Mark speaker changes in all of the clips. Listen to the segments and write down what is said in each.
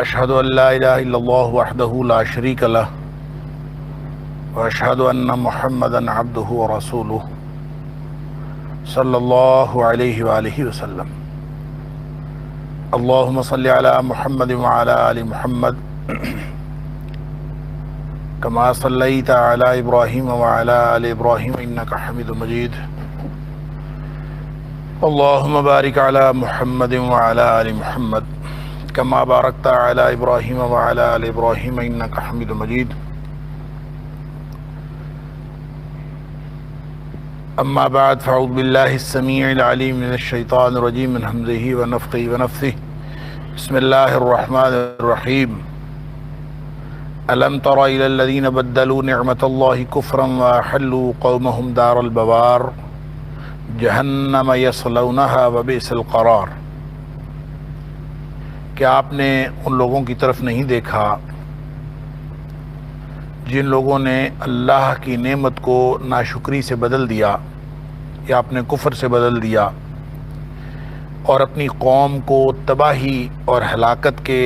Speaker 1: اشہد ان لا الہ الا اللہ وحدہ لا شریک لہ واشہد ان محمدا عبدہ ورسولہ صلی اللہ علیہ وآلہ وسلم۔ اللہم صلی علی محمد وعلی آل محمد کما صلیت علی ابراہیم وعلی آل ابراہیم انک حمید مجید۔ اللہم بارک علی محمد وعلی آل محمد کما بارکت علی ابراہیم وعلی آل ابراہیم انک حمید مجید۔ اما بعد فاعوذ باللہ السمیع العلیم من الشیطان الرجیم من ہمزہ ونفخہ ونفثہ۔ بسم اللہ الرحمن الرحیم۔ الم تر الی الذین بدلوا نعمت اللہ کفرا واحلوا قومهم دار البوار جہنم یصلونہا وبئس القرار۔ کہ آپ نے ان لوگوں کی طرف نہیں دیکھا جن لوگوں نے اللہ کی نعمت کو ناشکری سے بدل دیا یا اپنے کفر سے بدل دیا اور اپنی قوم کو تباہی اور ہلاکت کے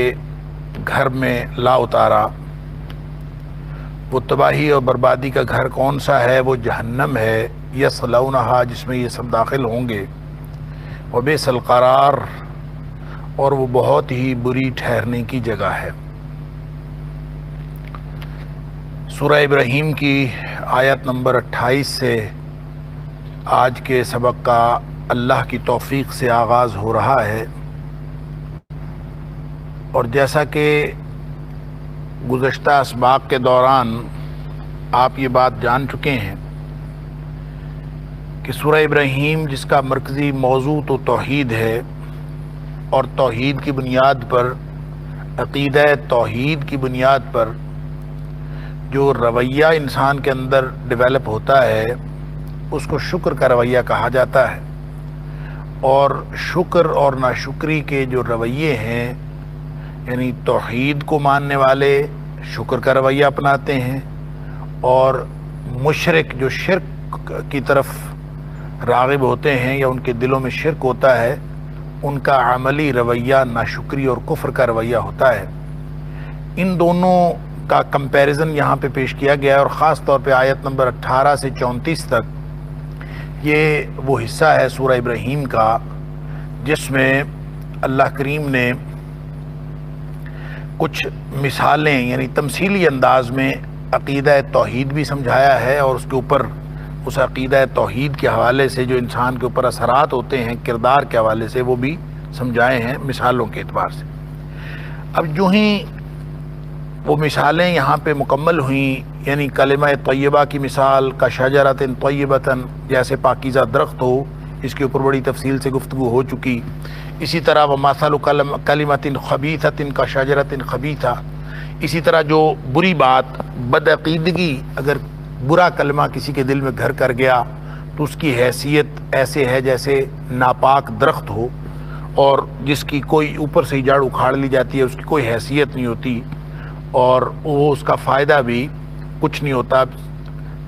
Speaker 1: گھر میں لا اتارا۔ وہ تباہی اور بربادی کا گھر کون سا ہے؟ وہ جہنم ہے، یصلونہا، جس میں یہ سب داخل ہوں گے، وبئس القرار، اور وہ بہت ہی بری ٹھہرنے کی جگہ ہے۔ سورہ ابراہیم کی آیت نمبر 28 سے آج کے سبق کا اللہ کی توفیق سے آغاز ہو رہا ہے، اور جیسا کہ گزشتہ اسباق کے دوران آپ یہ بات جان چکے ہیں کہ سورہ ابراہیم جس کا مرکزی موضوع تو توحید ہے، اور توحید کی بنیاد پر، عقیدہ توحید کی بنیاد پر جو رویہ انسان کے اندر ڈیولپ ہوتا ہے اس کو شکر کا رویہ کہا جاتا ہے۔ اور شکر اور ناشکری کے جو رویے ہیں، یعنی توحید کو ماننے والے شکر کا رویہ اپناتے ہیں، اور مشرک جو شرک کی طرف راغب ہوتے ہیں یا ان کے دلوں میں شرک ہوتا ہے، ان کا عملی رویہ ناشکری اور کفر کا رویہ ہوتا ہے۔ ان دونوں کا کمپیریزن یہاں پہ پیش کیا گیا ہے، اور خاص طور پہ آیت نمبر 18 سے 34 تک یہ وہ حصہ ہے سورہ ابراہیم کا جس میں اللہ کریم نے کچھ مثالیں یعنی تمثیلی انداز میں عقیدہ توحید بھی سمجھایا ہے، اور اس کے اوپر اس عقیدہ توحید کے حوالے سے جو انسان کے اوپر اثرات ہوتے ہیں کردار کے حوالے سے وہ بھی سمجھائے ہیں مثالوں کے اعتبار سے۔ اب جو ہی وہ مثالیں یہاں پہ مکمل ہوئیں، یعنی کلمہ طیبہ کی مثال کا شجرۃ طیبۃ، جیسے پاکیزہ درخت ہو، اس کے اوپر بڑی تفصیل سے گفتگو ہو چکی۔ اسی طرح ومثل کلمۃ خبیثۃ کا شجرۃ خبیثہ، اسی طرح جو بری بات، بدعقیدگی، اگر برا کلمہ کسی کے دل میں گھر کر گیا تو اس کی حیثیت ایسے ہے جیسے ناپاک درخت ہو، اور جس کی کوئی اوپر سے ہی جڑ اکھاڑ لی جاتی ہے، اس کی کوئی حیثیت نہیں ہوتی، اور وہ اس کا فائدہ بھی کچھ نہیں ہوتا۔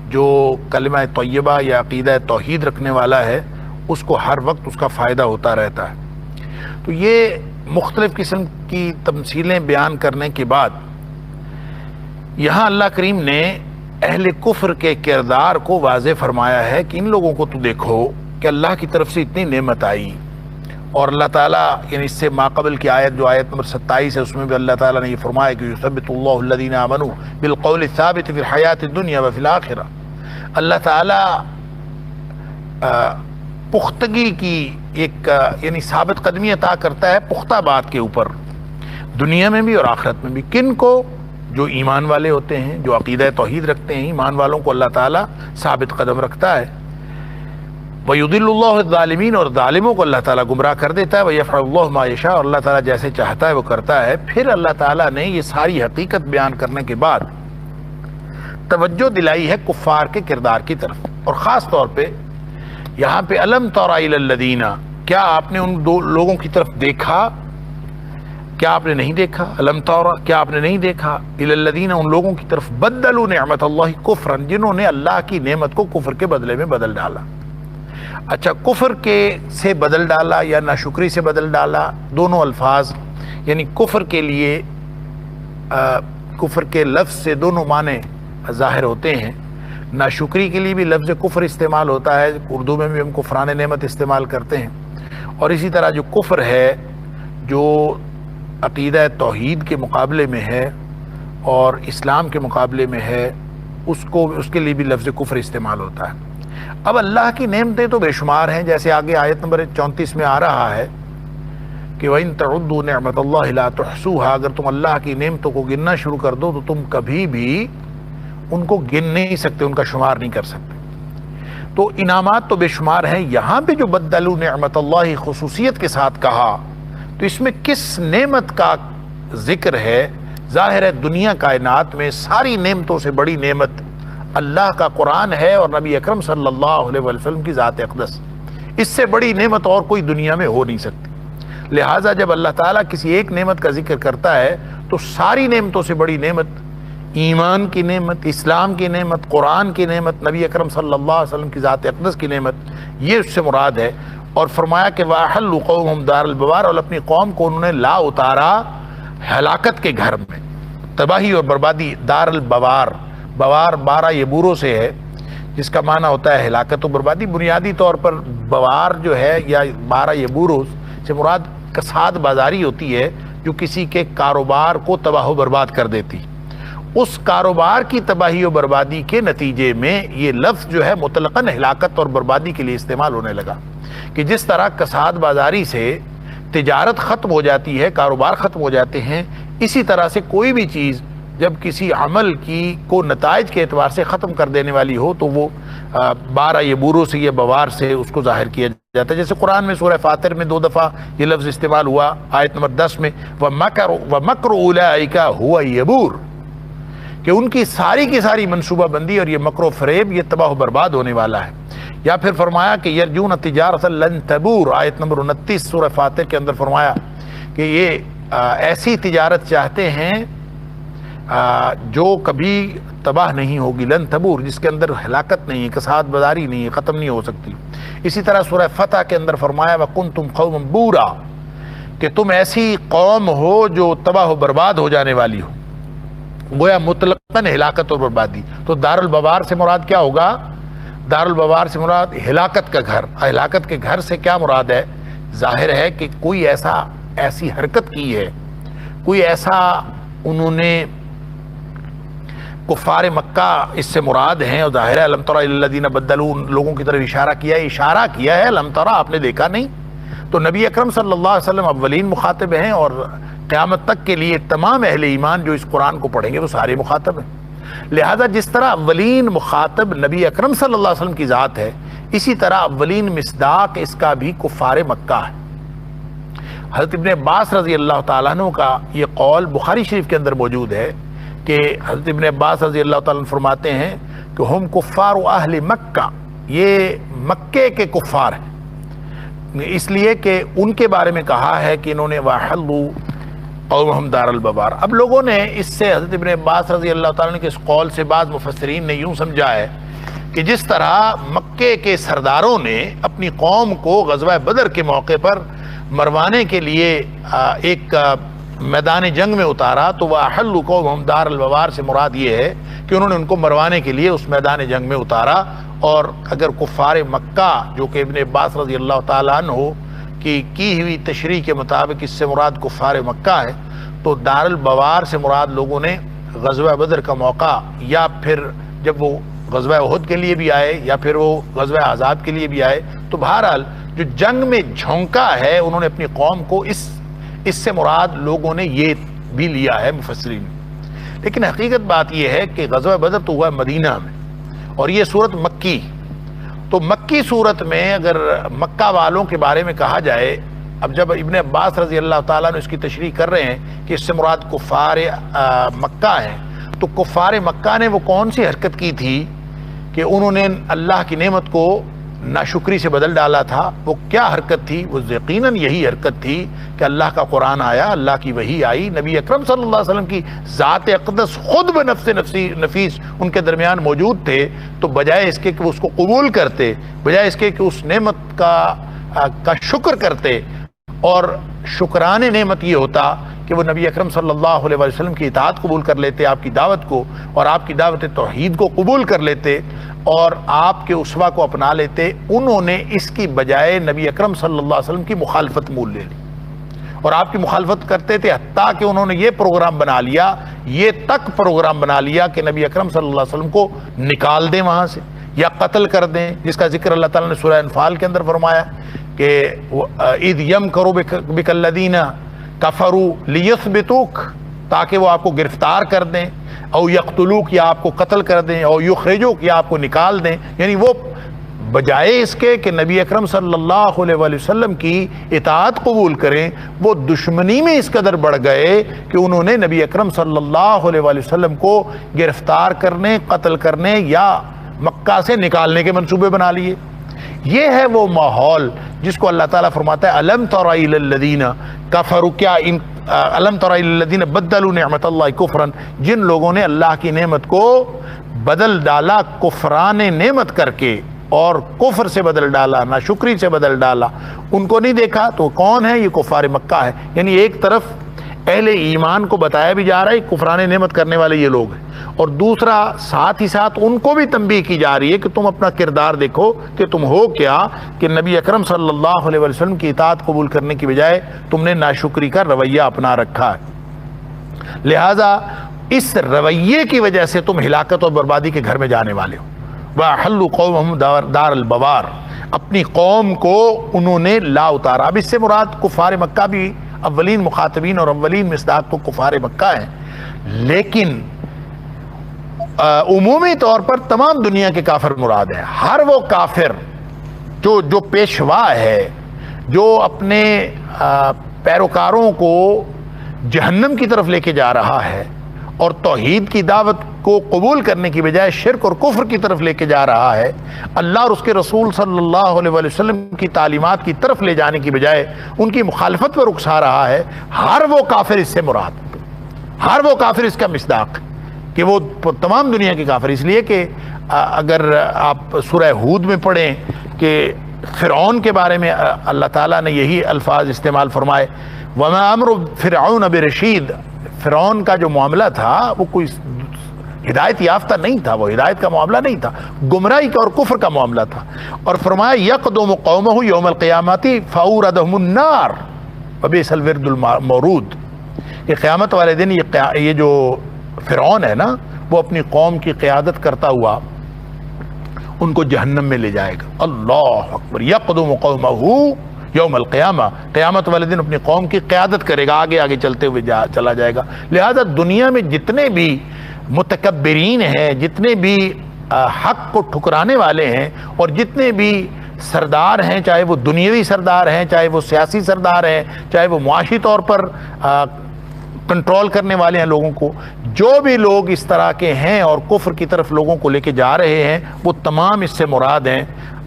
Speaker 1: جو کلمہ طیبہ یا عقیدہ توحید رکھنے والا ہے اس کو ہر وقت اس کا فائدہ ہوتا رہتا ہے۔ تو یہ مختلف قسم کی تمثیلیں بیان کرنے کے بعد یہاں اللہ کریم نے اہل کفر کے کردار کو واضح فرمایا ہے کہ ان لوگوں کو تو دیکھو کہ اللہ کی طرف سے اتنی نعمت آئی، اور اللہ تعالیٰ یعنی اس سے ماقبل کی آیت جو آیت نمبر 27 ہے اس میں بھی اللہ تعالیٰ نے یہ فرمایا کہ یثبت اللہ الذین آمنوا بالقول الثابت فی الحیات الدنیا وفی الآخرہ۔ اللہ تعالیٰ پختگی کی ایک یعنی ثابت قدمی عطا کرتا ہے پختہ بات کے اوپر، دنیا میں بھی اور آخرت میں بھی۔ کن کو؟ جو ایمان والے ہوتے ہیں، جو عقیدہ توحید رکھتے ہیں، ایمان والوں کو اللہ تعالیٰ ثابت قدم رکھتا ہے۔ وَيُضِلُّ اللَّهُ الظَّالِمِينَ، اور ظالموں کو اللہ تعالیٰ گمراہ کر دیتا ہے۔ وَيَفْعَلُ اللَّهُ مَا يَشَاءُ، اور اللہ تعالیٰ جیسے چاہتا ہے وہ کرتا ہے۔ پھر اللہ تعالیٰ نے یہ ساری حقیقت بیان کرنے کے بعد توجہ دلائی ہے کفار کے کردار کی طرف، اور خاص طور پہ یہاں پہ الم تر الی الذین، کیا آپ نے ان دو لوگوں کی طرف دیکھا؟ کیا آپ نے نہیں دیکھا؟ الم تر، کیا آپ نے نہیں دیکھا؟ الی الذین، ان لوگوں کی طرف بدلوا نعمت اللہ کفرا، جنہوں نے اللہ کی نعمت کو کفر کے بدلے میں بدل ڈالا۔ اچھا، کفر کے سے بدل ڈالا یا ناشکری سے بدل ڈالا، دونوں الفاظ یعنی کفر کے لیے کفر کے لفظ سے دونوں معنی ظاہر ہوتے ہیں. ناشکری کے لیے بھی لفظ کفر استعمال ہوتا ہے، اردو میں بھی ہم کفران نعمت استعمال کرتے ہیں، اور اسی طرح جو کفر ہے جو عقیدہ توحید کے مقابلے میں ہے اور اسلام کے مقابلے میں ہے، اس کے لیے بھی لفظ کفر استعمال ہوتا ہے. اب اللہ کی نعمتیں تو بے شمار ہیں، جیسے آگے آیت نمبر 34 میں آ رہا ہے کہ وَإِن تَعُدُّوا نِعْمَةَ اللَّهِ لَا تُحْصُوهَا، اگر تم اللہ کی نعمتوں کو گننا شروع کر دو تو تم کبھی بھی ان کو گن نہیں سکتے، ان کا شمار نہیں کر سکتے. تو انعامات تو بے شمار ہیں. یہاں پہ جو بدلوا نعمت اللہ خصوصیت کے ساتھ کہا تو اس میں کس نعمت کا ذکر ہے؟ ظاہر ہے دنیا کائنات میں ساری نعمتوں سے بڑی نعمت اللہ کا قرآن ہے اور نبی اکرم صلی اللہ علیہ وسلم کی ذات اقدس. اس سے بڑی نعمت اور کوئی دنیا میں ہو نہیں سکتی. لہٰذا جب اللہ تعالیٰ کسی ایک نعمت کا ذکر کرتا ہے تو ساری نعمتوں سے بڑی نعمت، ایمان کی نعمت، اسلام کی نعمت، قرآن کی نعمت، نبی اکرم صلی اللہ علیہ وسلم کی ذات اقدس کی نعمت، یہ اس سے مراد ہے. اور فرمایا کہ وَأَحَلُّوا قَوْمَهُمْ دَارَ الْبَوَارِ، اور اپنی قوم کو انہوں نے لا اتارا ہلاکت کے گھر میں، تباہی اور بربادی. دار البوار، بوار 12 یبوروں سے ہے جس کا معنی ہوتا ہے ہلاکت و بربادی. بنیادی طور پر بوار جو ہے یا 12 یبوروں سے مراد کساد بازاری ہوتی ہے جو کسی کے کاروبار کو تباہ و برباد کر دیتی. اس کاروبار کی تباہی و بربادی کے نتیجے میں یہ لفظ جو ہے مطلقاً ہلاکت اور بربادی کے لیے استعمال ہونے لگا کہ جس طرح کساد بازاری سے تجارت ختم ہو جاتی ہے، کاروبار ختم ہو جاتے ہیں، اسی طرح سے کوئی بھی چیز جب کسی عمل کی کو نتائج کے اعتبار سے ختم کر دینے والی ہو تو وہ 12 یبوروں سے یا بوار سے اس کو ظاہر کیا جاتا ہے. جیسے قرآن میں سورہ فاطر میں 2 دفعہ یہ لفظ استعمال ہوا، آیت نمبر 10 میں وَمَكْرُ أُولَئِكَ هُوَ الْيَبُورُ، کہ ان کی ساری منصوبہ بندی اور یہ مکر و فریب یہ تباہ و برباد ہونے والا ہے. یا پھر فرمایا کہ یرجون تجارۃ لن تبور، آیت نمبر 29 سورہ فاتر کے اندر فرمایا کہ یہ ایسی تجارت چاہتے ہیں جو کبھی تباہ نہیں ہوگی، لن تبور، جس کے اندر ہلاکت نہیں ہے، کساد بازاری نہیں ہے، ختم نہیں ہو سکتی. اسی طرح سورہ فتح کے اندر فرمایا وَكُنْتُمْ قَوْمًا بُورًا، کہ تم ایسی قوم ہو جو تباہ و برباد ہو جانے والی ہو. گویا مطلقاً ہلاکت اور بربادی. تو دار البوار سے مراد کیا ہوگا؟ دار البوار سے مراد ہلاکت کا گھر. ہلاکت کے گھر سے کیا مراد ہے؟ ظاہر ہے کہ کوئی ایسی حرکت کی ہے، کوئی ایسا انہوں نے کفار مکہ اس سے مراد ہیں، اور ظاہر ہے الم تری الی الذین بدلوا، لوگوں کی طرف اشارہ کیا ہے. الم تری، آپ نے دیکھا نہیں؟ تو نبی اکرم صلی اللہ علیہ وسلم اولین مخاطب ہیں، اور قیامت تک کے لیے تمام اہل ایمان جو اس قرآن کو پڑھیں گے وہ سارے مخاطب ہیں. لہذا جس طرح اولین مخاطب نبی اکرم صلی اللہ علیہ وسلم کی ذات ہے، اسی طرح اولین مصداق اس کا بھی کفار مکہ ہے. حضرت ابن عباس رضی اللہ تعالیٰ عنہ کا یہ قول بخاری شریف کے اندر موجود ہے کہ حضرت ابن عباس رضی اللہ تعالیٰ عنہ فرماتے ہیں کہ ہم کفار اہل مکہ، یہ مکے کے کفار ہیں، اس لیے کہ ان کے بارے میں کہا ہے کہ انہوں نے وَأَحَلُّوا قَوْمَهُمْ دَارَ الْبَوَارِ. اب لوگوں نے اس سے حضرت ابن عباس رضی اللہ تعالیٰ عنہ کے اس قول سے بعض مفسرین نے یوں سمجھا ہے کہ جس طرح مکے کے سرداروں نے اپنی قوم کو غزوہ بدر کے موقع پر مروانے کے لیے ایک میدان جنگ میں اتارا، تو وَأَحَلُّوا قَوْمَهُمْ دَارَ الْبَوَارِ سے مراد یہ ہے کہ انہوں نے ان کو مروانے کے لیے اس میدان جنگ میں اتارا. اور اگر کفار مکہ جو کہ ابن عباس رضی اللہ تعالیٰ عنہ کی ہوئی تشریح کے مطابق اس سے مراد کفار مکہ ہے، تو دار البوار سے مراد لوگوں نے غزوہ بدر کا موقع، یا پھر جب وہ غزوہ احد کے لیے بھی آئے یا پھر وہ غزوہ احزاب کے لیے بھی آئے، تو بہرحال جو جنگ میں جھونکا ہے انہوں نے اپنی قوم کو اس سے مراد لوگوں نے یہ بھی لیا ہے مفسرین. لیکن حقیقت بات یہ ہے کہ غزوہ بدر تو ہوا مدینہ میں، اور یہ صورت مکی. تو مکی صورت میں اگر مکہ والوں کے بارے میں کہا جائے، اب جب ابن عباس رضی اللہ تعالیٰ نے اس کی تشریح کر رہے ہیں کہ اس سے مراد کفار مکہ ہیں، تو کفار مکہ نے وہ کون سی حرکت کی تھی کہ انہوں نے اللہ کی نعمت کو ناشکری سے بدل ڈالا تھا؟ وہ کیا حرکت تھی؟ وہ یقیناً یہی حرکت تھی کہ اللہ کا قرآن آیا، اللہ کی وحی آئی، نبی اکرم صلی اللہ علیہ وسلم کی ذات اقدس خود بنفس نفیس ان کے درمیان موجود تھے. تو بجائے اس کے کہ وہ اس کو قبول کرتے، بجائے اس کے کہ اس نعمت کا شکر کرتے، اور شکران نعمت یہ ہوتا کہ وہ نبی اکرم صلی اللہ علیہ وسلم کی اطاعت قبول کر لیتے، آپ کی دعوت کو اور آپ کی دعوت توحید کو قبول کر لیتے اور آپ کے اسوہ کو اپنا لیتے۔ انہوں نے اس کی بجائے نبی اکرم صلی اللہ علیہ وسلم کی مخالفت مول لے لی اور آپ کی مخالفت کرتے تھے، حتیٰ کہ انہوں نے یہ پروگرام بنا لیا، یہ تک پروگرام بنا لیا کہ نبی اکرم صلی اللہ علیہ وسلم کو نکال دیں وہاں سے یا قتل کر دیں، جس کا ذکر اللہ تعالیٰ نے سورہ انفال کے اندر فرمایا کہ اذ یمکر بک الذین کفروا لیثبتوک، تاکہ وہ آپ کو گرفتار کر دیں، او یقتلوک یا آپ کو قتل کر دیں، او یخرجوک یا آپ کو نکال دیں۔ یعنی وہ بجائے اس کے کہ نبی اکرم صلی اللہ علیہ وآلہ وسلم کی اطاعت قبول کریں، وہ دشمنی میں اس قدر بڑھ گئے کہ انہوں نے نبی اکرم صلی اللہ علیہ وآلہ وسلم کو گرفتار کرنے، قتل کرنے یا مکہ سے نکالنے کے منصوبے بنا لیے۔ یہ ہے وہ ماحول جس کو اللہ تعالیٰ فرماتا ہے الم تر الی الذین کفروا، کیا الم تر الی الذین بدلوا نعمت اللہ کفرا، جن لوگوں نے اللہ کی نعمت کو بدل ڈالا کفران نعمت کر کے اور کفر سے بدل ڈالا، ناشکری سے بدل ڈالا، ان کو نہیں دیکھا؟ تو کون ہے یہ؟ کفار مکہ ہے۔ یعنی ایک طرف اہل ایمان کو بتایا بھی جا رہا ہے کفران نعمت کرنے والے یہ لوگ ہیں، اور دوسرا ساتھ ہی ساتھ ان کو بھی تنبیہ کی جا رہی ہے کہ تم اپنا کردار دیکھو کہ تم ہو کیا، کہ نبی اکرم صلی اللہ علیہ وسلم کی اطاعت قبول کرنے کی بجائے تم نے ناشکری کا رویہ اپنا رکھا ہے، لہذا اس رویے کی وجہ سے تم ہلاکت اور بربادی کے گھر میں جانے والے ہو۔ وَأَحَلُّوا قَوْمَهُمْ دَارَ الْبَوَارِ، اپنی قوم کو انہوں نے لا اتارا۔ اب اس سے مراد کفار مکہ بھی اولین مخاطبین اور اولین مصداق تو کفار مکہ ہیں، لیکن عمومی طور پر تمام دنیا کے کافر مراد ہیں۔ ہر وہ کافر جو پیشوا ہے، جو اپنے پیروکاروں کو جہنم کی طرف لے کے جا رہا ہے اور توحید کی دعوت کو قبول کرنے کی بجائے شرک اور کفر کی طرف لے کے جا رہا ہے، اللہ اور اس کے رسول صلی اللہ علیہ وسلم کی تعلیمات کی طرف لے جانے کی بجائے ان کی مخالفت پر اکسا رہا ہے، ہر وہ کافر اس سے مراد، ہر وہ کافر اس کا مصداق کہ وہ تمام دنیا کے کافر۔ اس لیے کہ اگر آپ سورہ ہود میں پڑھیں کہ فرعون کے بارے میں اللہ تعالیٰ نے یہی الفاظ استعمال فرمائے، وَمَا أَمْرُ فِرْعَوْنَ بِرَشِيدٍ، فرعون کا جو معاملہ تھا وہ کوئی ہدایت یافتہ نہیں تھا، وہ ہدایت کا معاملہ نہیں تھا، گمراہی کا اور کفر کا معاملہ تھا۔ اور فرمایا یقدم قومہ یوم القیامت فاوردہم النار وبئس الورد المورود، کہ قیامت والے دن یہ جو فرعون ہے نا، وہ اپنی قوم کی قیادت کرتا ہوا ان کو جہنم میں لے جائے گا۔ اللہ اکبر، یقدم قومہ یوم القیامہ، قیامت والے دن اپنی قوم کی قیادت کرے گا، آگے آگے چلتے ہوئے چلا جائے گا۔ لہذا دنیا میں جتنے بھی متکبرین ہیں، جتنے بھی حق کو ٹھکرانے والے ہیں اور جتنے بھی سردار ہیں، چاہے وہ دنیاوی سردار ہیں، چاہے وہ سیاسی سردار ہیں، چاہے وہ معاشی طور پر کنٹرول کرنے والے ہیں لوگوں کو، جو بھی لوگ اس طرح کے ہیں اور کفر کی طرف لوگوں کو لے کے جا رہے ہیں، وہ تمام اس سے مراد ہیں۔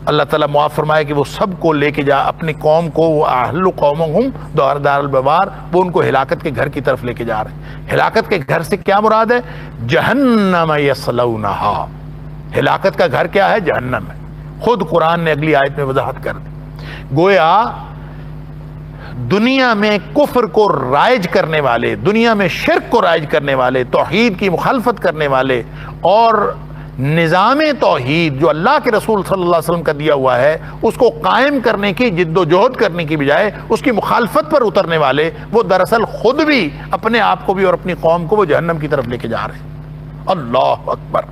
Speaker 1: اللہ تعالیٰ معاف فرمائے کہ وہ سب کو لے کے جا اپنی قوم کو، وہ اہل قومہم دار البوار، وہ ان کو ہلاکت کے گھر کی طرف لے کے جا رہے ہیں۔ ہلاکت کے گھر سے کیا مراد ہے؟ جہنم یصلونہا، ہلاکت کا گھر کیا ہے؟ جہنم ہے۔ خود قرآن نے اگلی آیت میں وضاحت کر دی، گویا دنیا میں کفر کو رائج کرنے والے، دنیا میں شرک کو رائج کرنے والے، توحید کی مخالفت کرنے والے اور نظام توحید جو اللہ کے رسول صلی اللہ علیہ وسلم کا دیا ہوا ہے اس کو قائم کرنے کی جد و جہد کرنے کی بجائے اس کی مخالفت پر اترنے والے، وہ دراصل خود بھی اپنے آپ کو بھی اور اپنی قوم کو وہ جہنم کی طرف لے کے جا رہے ہیں۔ اللہ اکبر،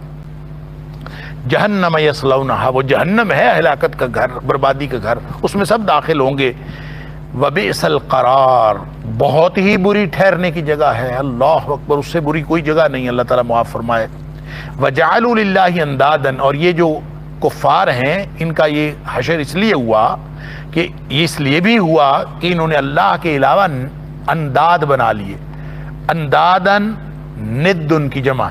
Speaker 1: جہنم یصلونہا، وہ جہنم ہے ہلاکت کا گھر، بربادی کا گھر، اس میں سب داخل ہوں گے۔ وبئس القرار، بہت ہی بری ٹھہرنے کی جگہ ہے۔ اللہ اکبر، اس سے بری کوئی جگہ نہیں، اللہ تعالیٰ معاف فرمائے۔ وَجَعَلُوا لِلَّهِ اندادا، اور یہ جو کفار ہیں ان کا یہ حشر اس لیے ہوا کہ یہ اس لیے بھی ہوا کہ انہوں نے اللہ کے علاوہ انداد بنا لیے۔ اندادن ند ان کی جمع،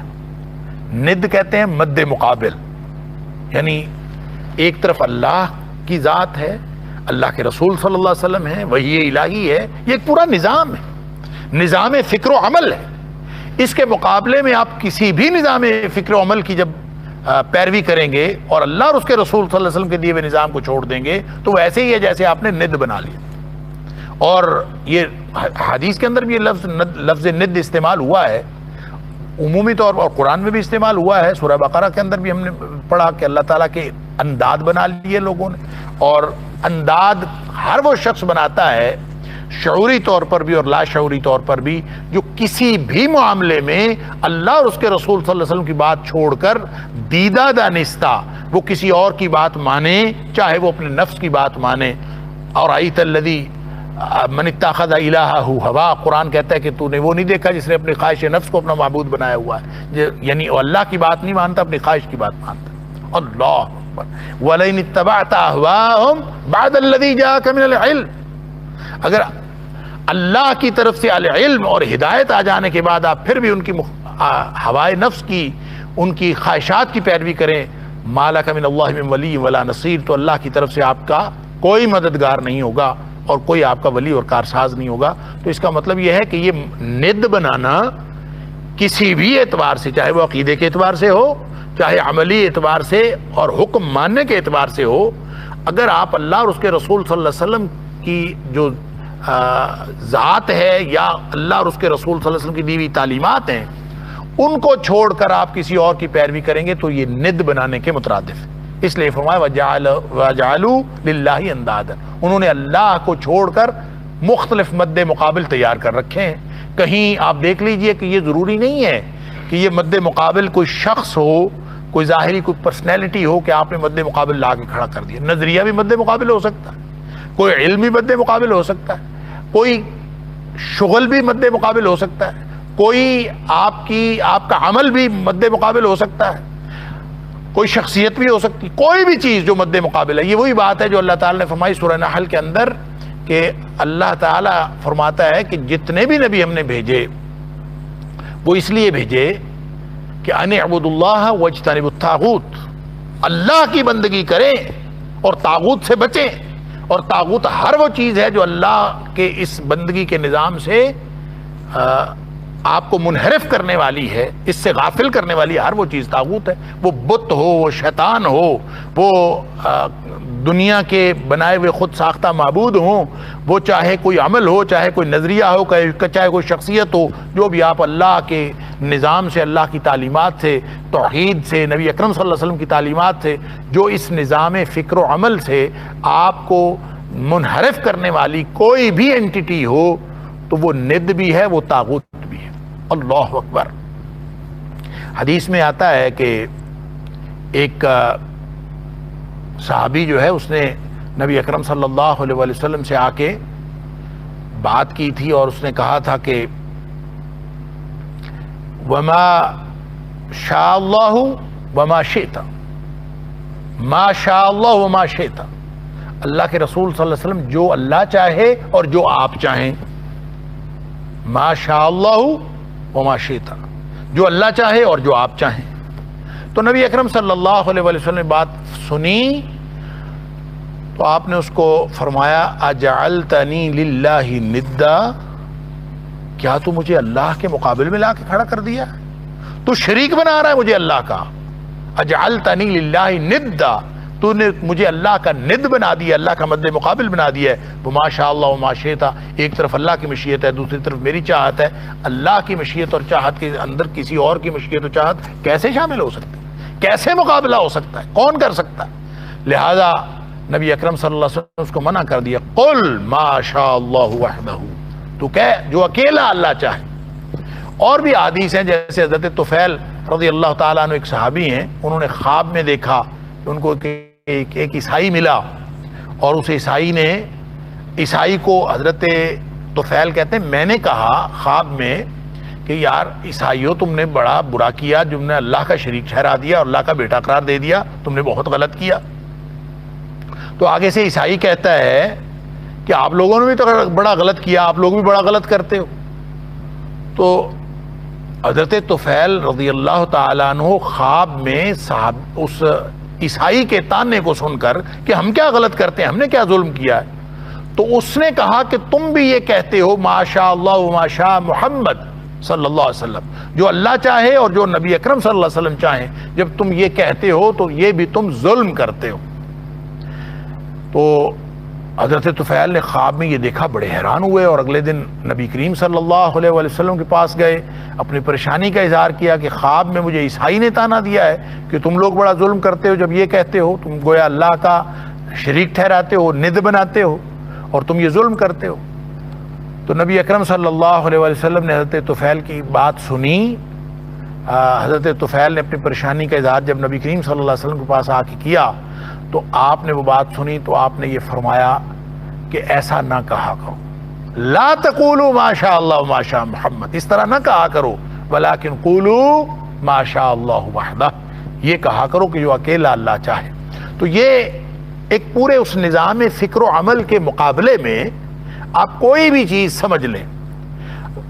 Speaker 1: ند کہتے ہیں مد مقابل، یعنی ایک طرف اللہ کی ذات ہے، اللہ کے رسول صلی اللہ علیہ وسلم ہے، وحی الہی ہے، یہ ایک پورا نظام ہے، نظام فکر و عمل ہے۔ اس کے مقابلے میں آپ کسی بھی نظام فکر و عمل کی جب پیروی کریں گے اور اللہ اور اس کے رسول صلی اللہ علیہ وسلم کے دیے ہوئے نظام کو چھوڑ دیں گے تو وہ ایسے ہی ہے جیسے آپ نے ند بنا لیا۔ اور یہ حدیث کے اندر بھی یہ لفظ ند استعمال ہوا ہے عمومی طور پر، اور قرآن میں بھی استعمال ہوا ہے. سورہ بقرہ کے اندر بھی ہم نے پڑھا کہ اللہ تعالیٰ کے انداد بنا لیے لوگوں نے. اور انداد ہر وہ شخص بناتا ہے شعوری طور پر بھی اور لا شعوری طور پر بھی جو کسی بھی معاملے میں اللہ اور اس کے رسول صلی اللہ علیہ وسلم کی بات چھوڑ کر دیدہ دانستہ وہ کسی اور کی بات مانے، چاہے وہ اپنے نفس کی بات مانے. اور آیت الذی من اتخذ الہہ ہوا، قرآن کہتا ہے کہ تو نے وہ نہیں دیکھا جس نے اپنی خواہش نفس کو اپنا معبود بنایا ہوا ہے، یعنی وہ اللہ کی بات نہیں مانتا، اپنی خواہش کی بات مانتا. اللہ اکبر. وَلَئِنِ اتَّبَعْتَ أَهْوَاءَهُمْ بَعْدَ الَّذِي جَاءَكَ مِنَ الْعِلْمِ، اگر اللہ کی طرف سے العلم اور ہدایت آ جانے کے بعد آپ پھر بھی ان کی ہوائے نفس کی، ان کی خواہشات کی پیروی کریں، مَا لَكَ مِنَ اللَّهِ مِن وَلِيٍّ وَلَا نَصِيرٍ، تو اللہ کی طرف سے آپ کا کوئی مددگار نہیں ہوگا اور کوئی آپ کا ولی اور کارساز نہیں ہوگا. تو اس کا مطلب یہ ہے کہ یہ ند بنانا کسی بھی اعتبار سے، چاہے وہ عقیدے کے اعتبار سے ہو، چاہے عملی اعتبار سے اور حکم ماننے کے اعتبار سے ہو، اگر آپ اللہ اور اس کے رسول صلی اللہ علیہ وسلم کی جو ذات ہے یا اللہ اور اس کے رسول صلی اللہ علیہ وسلم کی دی ہوئی تعلیمات ہیں ان کو چھوڑ کر آپ کسی اور کی پیروی کریں گے تو یہ ند بنانے کے مترادف ہے. اس لیے فرمایا وَجَعَلُوا لِلَّهِ اندادا، انہوں نے اللہ کو چھوڑ کر مختلف مد مقابل تیار کر رکھے ہیں. کہیں آپ دیکھ لیجئے کہ یہ ضروری نہیں ہے کہ یہ مد مقابل کوئی شخص ہو، کوئی ظاہری کوئی پرسنالٹی ہو کہ آپ نے مد مقابل لا کے کھڑا کر دیا. نظریہ بھی مد مقابل ہو سکتا ہے، کوئی علم بھی مد مقابل ہو سکتا ہے، کوئی شغل بھی مد مقابل ہو سکتا ہے، کوئی آپ کا عمل بھی مد مقابل ہو سکتا ہے، کوئی شخصیت بھی ہو سکتی، کوئی بھی چیز جو مد مقابل ہے. یہ وہی بات ہے جو اللہ تعالیٰ نے فرمائی سورہ نحل کے اندر کہ اللہ تعالیٰ فرماتا ہے کہ جتنے بھی نبی ہم نے بھیجے وہ اس لیے بھیجے کہ ان اعبدوا اللہ واجتنبوا الطاغوت، اللہ کی بندگی کریں اور طاغوت سے بچیں. اور طاغوت ہر وہ چیز ہے جو اللہ کے اس بندگی کے نظام سے آپ کو منحرف کرنے والی ہے، اس سے غافل کرنے والی ہے. ہر وہ چیز طاغوت ہے، وہ بت ہو، وہ شیطان ہو، وہ دنیا کے بنائے ہوئے خود ساختہ معبود ہوں، وہ چاہے کوئی عمل ہو، چاہے کوئی نظریہ ہو، چاہے کوئی شخصیت ہو، جو بھی آپ اللہ کے نظام سے، اللہ کی تعلیمات سے، توحید سے، نبی اکرم صلی اللہ علیہ وسلم کی تعلیمات سے، جو اس نظام فکر و عمل سے آپ کو منحرف کرنے والی کوئی بھی اینٹیٹی ہو تو وہ ند بھی ہے، وہ طاغوت بھی ہے. اللہ اکبر. حدیث میں آتا ہے کہ ایک صحابی جو ہے اس نے نبی اکرم صلی اللہ علیہ وسلم سے آ کے بات کی تھی اور اس نے کہا تھا کہ وما شاء اللہ وما شئت، ما شاء اللہ وما شئت، اللہ کے رسول صلی اللہ علیہ وسلم جو اللہ چاہے اور جو آپ چاہیں. ما شاء اللہ وما شئت، جو اللہ چاہے اور جو آپ چاہیں. تو نبی اکرم صلی اللہ علیہ وسلم نے بات سنی تو آپ نے اس کو فرمایا اجعلتنی للہ ندا، کیا تو مجھے اللہ کے مقابل میں لا کے کھڑا کر دیا، تو شریک بنا رہا ہے مجھے اللہ کا. اجعلتنی للہ ندا، تو نے مجھے اللہ کا ند بنا دیا، اللہ کا مد مقابل بنا دیا ہے. وہ ما شاء اللہ وما شئت، ایک طرف اللہ کی مشیت ہے، دوسری طرف میری چاہت ہے. اللہ کی مشیت اور چاہت کے اندر کسی اور کی مشیت اور چاہت کیسے شامل ہو سکتی، کیسے مقابلہ ہو سکتا ہے، کون کر سکتا ہے؟ لہذا نبی اکرم صلی اللہ علیہ وسلم نے اس کو منع کر دیا. قل ما شاء اللہ وحدہ، تو کہہ جو اکیلا اللہ چاہے. اور بھی حدیث ہیں جیسے حضرت طفیل رضی اللہ تعالیٰ عنہ ایک صحابی ہیں، انہوں نے خواب میں دیکھا کہ ان کو ایک عیسائی ملا اور اس عیسائی کو حضرت طفیل کہتے ہیں میں نے کہا خواب میں کہ یار عیسائیوں تم نے بڑا برا کیا، تم نے اللہ کا شریک ٹھہرا دیا اور اللہ کا بیٹا قرار دے دیا، تم نے بہت غلط کیا. تو آگے سے عیسائی کہتا ہے کہ آپ لوگوں نے بھی تو بڑا غلط کیا، آپ لوگ بھی بڑا غلط کرتے ہو. تو حضرت طفیل رضی اللہ تعالیٰ عنہ خواب میں اس عیسائی کے تانے کو سن کر کہ ہم کیا غلط کرتے ہیں، ہم نے کیا ظلم کیا ہے، تو اس نے کہا کہ تم بھی یہ کہتے ہو ما شاء اللہ وما شاء محمد صلی اللہ علیہ وسلم، جو اللہ چاہے اور جو نبی اکرم صلی اللہ علیہ وسلم چاہیں، جب تم یہ کہتے ہو تو یہ بھی تم ظلم کرتے ہو. تو حضرت طفیل نے خواب میں یہ دیکھا، بڑے حیران ہوئے، اور اگلے دن نبی کریم صلی اللہ علیہ وآلہ وسلم کے پاس گئے، اپنی پریشانی کا اظہار کیا کہ خواب میں مجھے عیسائی نے تانا دیا ہے کہ تم لوگ بڑا ظلم کرتے ہو، جب یہ کہتے ہو تم گویا اللہ کا شریک ٹھہراتے ہو، ند بناتے ہو، اور تم یہ ظلم کرتے ہو۔ تو نبی اکرم صلی اللہ علیہ وآلہ وسلم نے حضرت طفیل کی بات سنی۔ حضرت طفیل نے اپنی پریشانی کا اظہار جب نبی کریم صلی اللہ علیہ وسلم کے پاس آ کے کیا تو آپ نے وہ بات سنی، تو آپ نے یہ فرمایا کہ ایسا نہ کہا کرو، لا تقولوا ما شاء اللہ ما شاء محمد، اس طرح نہ کہا کرو، ولیکن قولوا ما شاء اللہ وحدہ، یہ کہا کرو کہ جو اکیلا اللہ چاہے۔ تو یہ ایک پورے اس نظام فکر و عمل کے مقابلے میں آپ کوئی بھی چیز سمجھ لیں،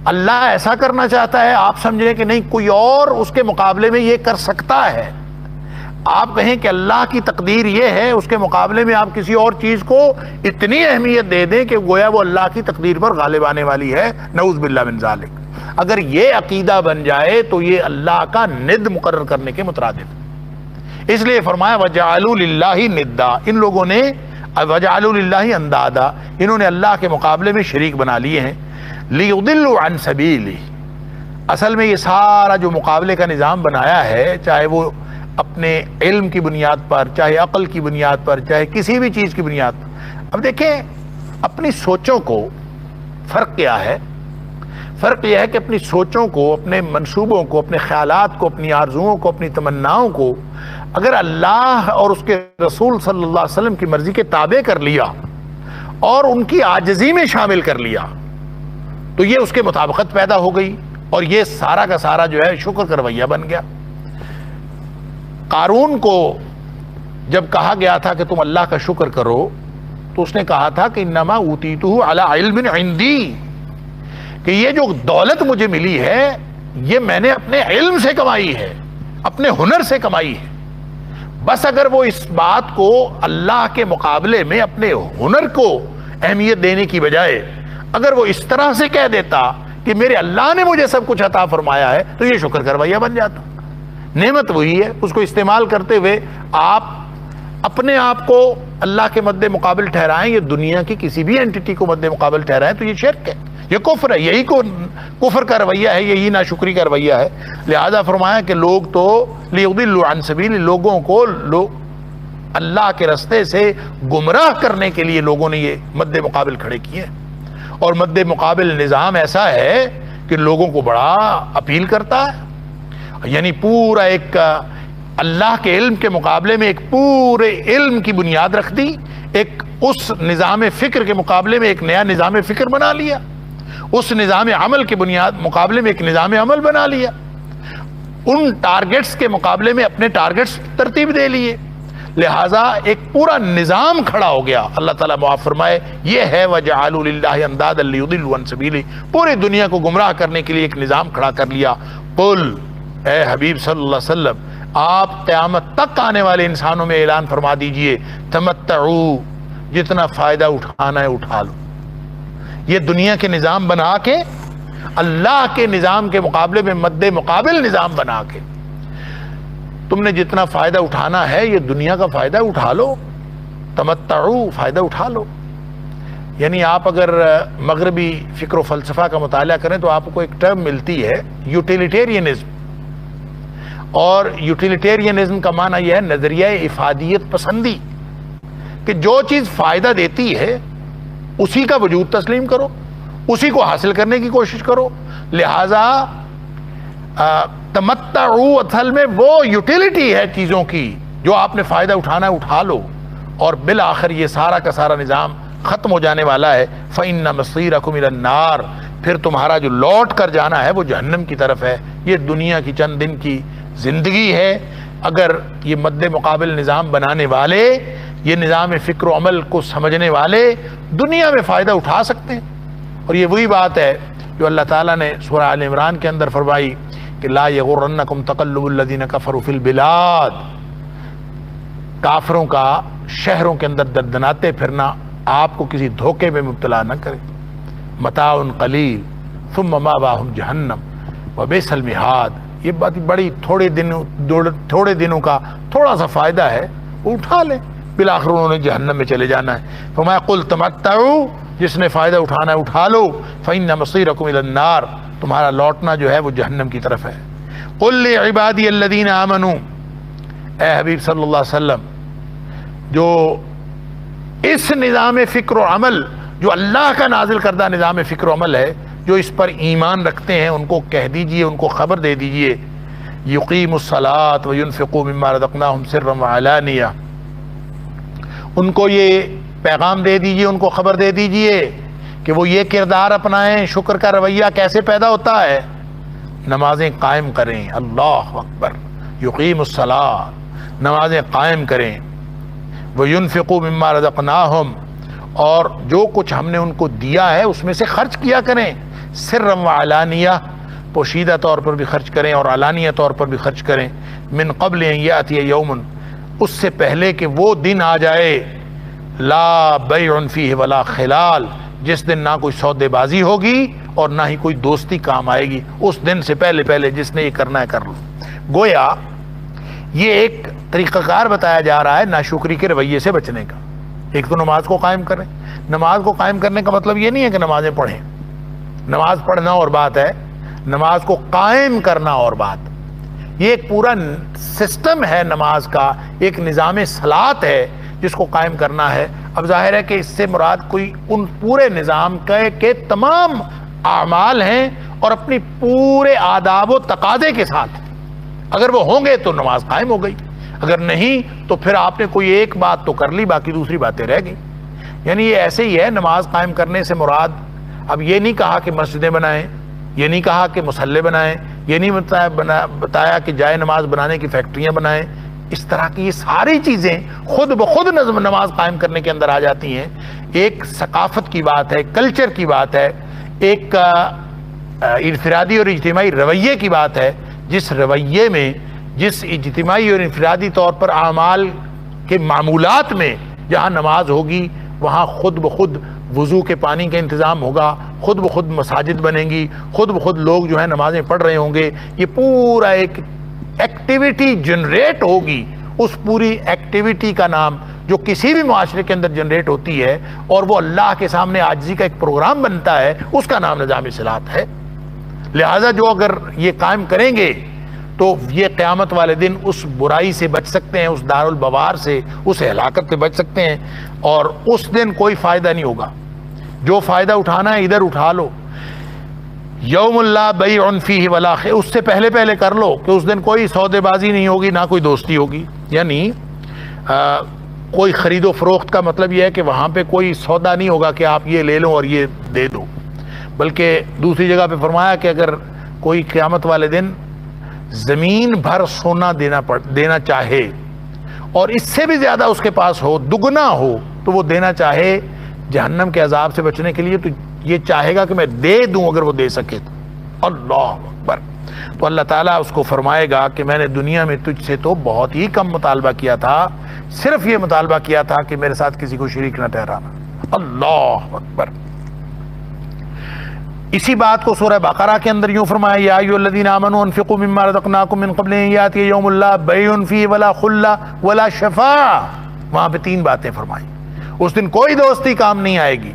Speaker 1: اللہ ایسا کرنا چاہتا ہے، آپ سمجھیں کہ نہیں کوئی اور اس کے مقابلے میں یہ کر سکتا ہے، آپ کہیں کہ اللہ کی تقدیر یہ ہے، اس کے مقابلے میں آپ کسی اور چیز کو اتنی اہمیت دے دیں کہ گویا وہ اللہ کی تقدیر پر غالب آنے والی ہے، نعوذ باللہ من ذالک۔ اگر یہ عقیدہ بن جائے تو یہ اللہ کا ند مقرر کرنے کے مترادف، اس لیے فرمایا وَجَعَلُوا لِلَّهِ نِدًّا، ان لوگوں نے وَجَعَلُوا لِلَّهِ اندادا، انہوں نے اللہ کے مقابلے میں شریک بنا لیے ہیں، لِيُضِلُّوا عَن سَبِيلِهِ۔ اصل میں یہ سارا جو مقابلے کا نظام بنایا ہے، چاہے وہ اپنے علم کی بنیاد پر، چاہے عقل کی بنیاد پر، چاہے کسی بھی چیز کی بنیاد پر، اب دیکھیں اپنی سوچوں کو فرق کیا ہے؟ فرق یہ ہے کہ اپنی سوچوں کو، اپنے منصوبوں کو، اپنے خیالات کو، اپنی آرزوؤں کو، اپنی تمناؤں کو اگر اللہ اور اس کے رسول صلی اللہ علیہ وسلم کی مرضی کے تابع کر لیا اور ان کی عاجزی میں شامل کر لیا تو یہ اس کے مطابقت پیدا ہو گئی، اور یہ سارا کا سارا جو ہے شکر کا رویہ بن گیا۔ قارون کو جب کہا گیا تھا کہ تم اللہ کا شکر کرو تو اس نے کہا تھا کہ انما اوتیتہ علی علم عندی، کہ یہ جو دولت مجھے ملی ہے یہ میں نے اپنے علم سے کمائی ہے، اپنے ہنر سے کمائی ہے۔ بس اگر وہ اس بات کو اللہ کے مقابلے میں اپنے ہنر کو اہمیت دینے کی بجائے اگر وہ اس طرح سے کہہ دیتا کہ میرے اللہ نے مجھے سب کچھ عطا فرمایا ہے، تو یہ شکر کا رویہ بن جاتا۔ نعمت وہی ہے، اس کو استعمال کرتے ہوئے آپ اپنے آپ کو اللہ کے مد مقابل ٹھہرائیں، یہ دنیا کی کسی بھی اینٹی کو مد مقابل ٹھہرائیں تو یہ شرک ہے، یہ کفر ہے، یہی کو کفر کا رویہ ہے، یہی ناشکری کا رویہ ہے۔ لہذا فرمایا کہ لوگ تو لیضلوا عن سبیل، لوگوں کو اللہ کے رستے سے گمراہ کرنے کے لیے لوگوں نے یہ مد مقابل کھڑے کیے، اور مد مقابل نظام ایسا ہے کہ لوگوں کو بڑا اپیل کرتا ہے، یعنی پورا ایک اللہ کے علم کے مقابلے میں ایک پورے علم کی بنیاد رکھ دی، ایک اس نظام فکر کے مقابلے میں ایک نیا نظام فکر بنا لیا، اس نظام عمل کے بنیاد مقابلے میں ایک نظام عمل بنا لیا، ان ٹارگٹس کے مقابلے میں اپنے ٹارگٹس ترتیب دے لیے، لہٰذا ایک پورا نظام کھڑا ہو گیا۔ اللہ تعالیٰ معاف فرمائے، یہ ہے وَجَعَلُوا لِلَّهِ أَنْدَادًا لِيُضِلُّوا عَنْ سَبِيلِهِ، پورے دنیا کو گمراہ کرنے کے لیے ایک نظام کھڑا کر لیا۔ قل، اے حبیب صلی اللہ علیہ وسلم، آپ قیامت تک آنے والے انسانوں میں اعلان فرما دیجئے، تمتعوا، جتنا فائدہ اٹھانا ہے اٹھا لو۔ یہ دنیا کے نظام بنا کے، اللہ کے نظام کے مقابلے میں مد مقابل نظام بنا کے تم نے جتنا فائدہ اٹھانا ہے یہ دنیا کا فائدہ اٹھا لو، تمتعوا، فائدہ اٹھا لو۔ یعنی آپ اگر مغربی فکر و فلسفہ کا مطالعہ کریں تو آپ کو ایک ٹرم ملتی ہے یوٹیلیٹیرینزم، اور یوٹیلیٹیرینزم کا معنی یہ ہے نظریہ افادیت پسندی، کہ جو چیز فائدہ دیتی ہے اسی کا وجود تسلیم کرو، اسی کو حاصل کرنے کی کوشش کرو۔ لہذا تمتعوا اصل میں وہ یوٹیلیٹی ہے چیزوں کی، جو آپ نے فائدہ اٹھانا ہے اٹھا لو، اور بالآخر یہ سارا کا سارا نظام ختم ہو جانے والا ہے۔ فَإِنَّ مَصِيرَكُمْ إِلَى النَّارِ، پھر تمہارا جو لوٹ کر جانا ہے وہ جہنم کی طرف ہے۔ یہ دنیا کی چند دن کی زندگی ہے، اگر یہ مد مقابل نظام بنانے والے، یہ نظام فکر و عمل کو سمجھنے والے دنیا میں فائدہ اٹھا سکتے ہیں۔ اور یہ وہی بات ہے جو اللہ تعالیٰ نے سورہ آل عمران کے اندر فرمائی کہ لا یغرنکم تقلب الذین کفروا فی البلاد، کافروں کا شہروں کے اندر دردناتے پھرنا آپ کو کسی دھوکے میں مبتلا نہ کرے۔ متاع قلیل ثم مأواہم جہنم وبئس المہاد، یہ بات بڑی تھوڑے دنوں کا تھوڑا سا فائدہ ہے، وہ اٹھا لیں، بالآخر انہوں نے جہنم میں چلے جانا ہے۔ فرمایا قل تمتعوا، جس نے فائدہ اٹھانا ہے اٹھا لو، فإن مصيركم إلى النار، تمہارا لوٹنا جو ہے وہ جہنم کی طرف ہے۔ قل لعبادی الذین آمنوا، اے حبیب صلی اللہ علیہ وسلم، جو اس نظام فکر و عمل جو اللہ کا نازل کردہ نظام فکر و عمل ہے، جو اس پر ایمان رکھتے ہیں، ان کو کہہ دیجئے، ان کو خبر دے دیجئے، یقیم الصلاۃ وینفقوا مما رزقناہم سرا وعلانیہ، ان کو یہ پیغام دے دیجئے، ان کو خبر دے دیجئے کہ وہ یہ کردار اپنائیں۔ شکر کا رویہ کیسے پیدا ہوتا ہے؟ نمازیں قائم کریں، اللہ اکبر، یقیم الصلاۃ، نمازیں قائم کریں، وینفقوا مما رزقناہم، اور جو کچھ ہم نے ان کو دیا ہے اس میں سے خرچ کیا کریں، سرا وعلانیہ، پوشیدہ طور پر بھی خرچ کریں اور علانیہ طور پر بھی خرچ کریں، من قبل ان یاتی یوم، اس سے پہلے کہ وہ دن آ جائے، لا بیع فیہ ولا خلال، جس دن نہ کوئی سودے بازی ہوگی اور نہ ہی کوئی دوستی کام آئے گی، اس دن سے پہلے پہلے جس نے یہ کرنا ہے کر لو۔ گویا یہ ایک طریقہ کار بتایا جا رہا ہے ناشکری کے رویے سے بچنے کا۔ ایک تو نماز کو قائم کریں، نماز کو قائم کرنے کا مطلب یہ نہیں ہے کہ نمازیں پڑھیں، نماز پڑھنا اور بات ہے، نماز کو قائم کرنا اور بات۔ یہ ایک پورا سسٹم ہے نماز کا، ایک نظام صلاۃ ہے جس کو قائم کرنا ہے۔ اب ظاہر ہے کہ اس سے مراد کوئی ان پورے نظام کے تمام اعمال ہیں اور اپنی پورے آداب و تقاضے کے ساتھ، اگر وہ ہوں گے تو نماز قائم ہو گئی، اگر نہیں تو پھر آپ نے کوئی ایک بات تو کر لی، باقی دوسری باتیں رہ گئی۔ یعنی یہ ایسے ہی ہے، نماز قائم کرنے سے مراد اب یہ نہیں کہا کہ مسجدیں بنائیں، یہ نہیں کہا کہ مصلے بنائیں، یہ نہیں بتایا کہ جائے نماز بنانے کی فیکٹریاں بنائیں۔ اس طرح کی یہ ساری چیزیں خود بخود نماز قائم کرنے کے اندر آ جاتی ہیں۔ ایک ثقافت کی بات ہے، کلچر کی بات ہے، ایک انفرادی اور اجتماعی رویے کی بات ہے، جس رویے میں، جس اجتماعی اور انفرادی طور پر اعمال کے معمولات میں جہاں نماز ہوگی وہاں خود بخود وضو کے پانی کا انتظام ہوگا، خود بخود مساجد بنیں گی، خود بخود لوگ جو ہیں نمازیں پڑھ رہے ہوں گے، یہ پورا ایک ایکٹیویٹی جنریٹ ہوگی۔ اس پوری ایکٹیویٹی کا نام جو کسی بھی معاشرے کے اندر جنریٹ ہوتی ہے اور وہ اللہ کے سامنے عاجزی کا ایک پروگرام بنتا ہے، اس کا نام نظام صلاۃ ہے۔ لہذا جو اگر یہ قائم کریں گے تو یہ قیامت والے دن اس برائی سے بچ سکتے ہیں، اس دار البوار سے، اس ہلاکت سے بچ سکتے ہیں، اور اس دن کوئی فائدہ نہیں ہوگا۔ جو فائدہ اٹھانا ہے ادھر اٹھا لو، یوم لا بیع فیہ ولا خلال، اس سے پہلے پہلے کر لو کہ اس دن کوئی سودے بازی نہیں ہوگی، نہ کوئی دوستی ہوگی۔ یعنی کوئی خرید و فروخت کا مطلب یہ ہے کہ وہاں پہ کوئی سودا نہیں ہوگا کہ آپ یہ لے لو اور یہ دے دو، بلکہ دوسری جگہ پہ فرمایا کہ اگر کوئی قیامت والے دن زمین بھر سونا دینا چاہے اور اس سے بھی زیادہ اس کے پاس ہو، دگنا ہو، تو وہ دینا چاہے جہنم کے عذاب سے بچنے کے لیے، تو یہ چاہے گا کہ میں دے دوں اگر وہ دے سکے تو۔ اللہ اکبر۔ تو اللہ تعالیٰ اس کو فرمائے گا کہ میں نے دنیا میں تجھ سے تو بہت ہی کم مطالبہ کیا تھا، صرف یہ مطالبہ کیا تھا کہ میرے ساتھ کسی کو شریک نہ ٹھہرانا۔ اللہ اکبر۔ اسی بات کو سورہ بقرہ کے اندر یوں فرمایا، یا ایھا الذین آمنوا انفقوا مما رزقناکم من قبل ان یاتی یوم لا بیع فیہ ولا خلہ ولا شفاعہ، وہاں پہ تین باتیں فرمائیں۔ اس دن کوئی دوستی کام نہیں آئے گی،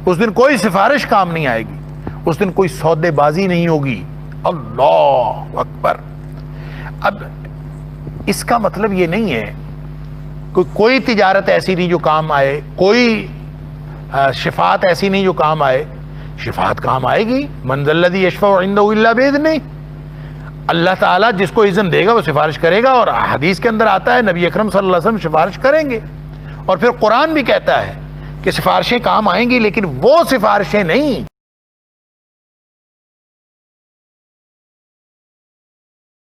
Speaker 1: اس دن کوئی سفارش کام نہیں آئے گی، اس دن کوئی سودے بازی نہیں ہوگی۔ اللہ اکبر۔ اب اس کا مطلب یہ نہیں ہے کوئی تجارت ایسی نہیں جو کام آئے، کوئی شفاعت ایسی نہیں جو کام آئے۔ شفاعت کام آئے گی، من ذا الذی یشفع عندہ الا بإذنہ، اللہ تعالیٰ جس کو اذن دے گا وہ سفارش کرے گا، اور حدیث کے اندر آتا ہے نبی اکرم صلی اللہ علیہ وسلم سفارش کریں گے، اور پھر قرآن بھی کہتا ہے کہ سفارشیں کام آئیں گی، لیکن وہ سفارشیں نہیں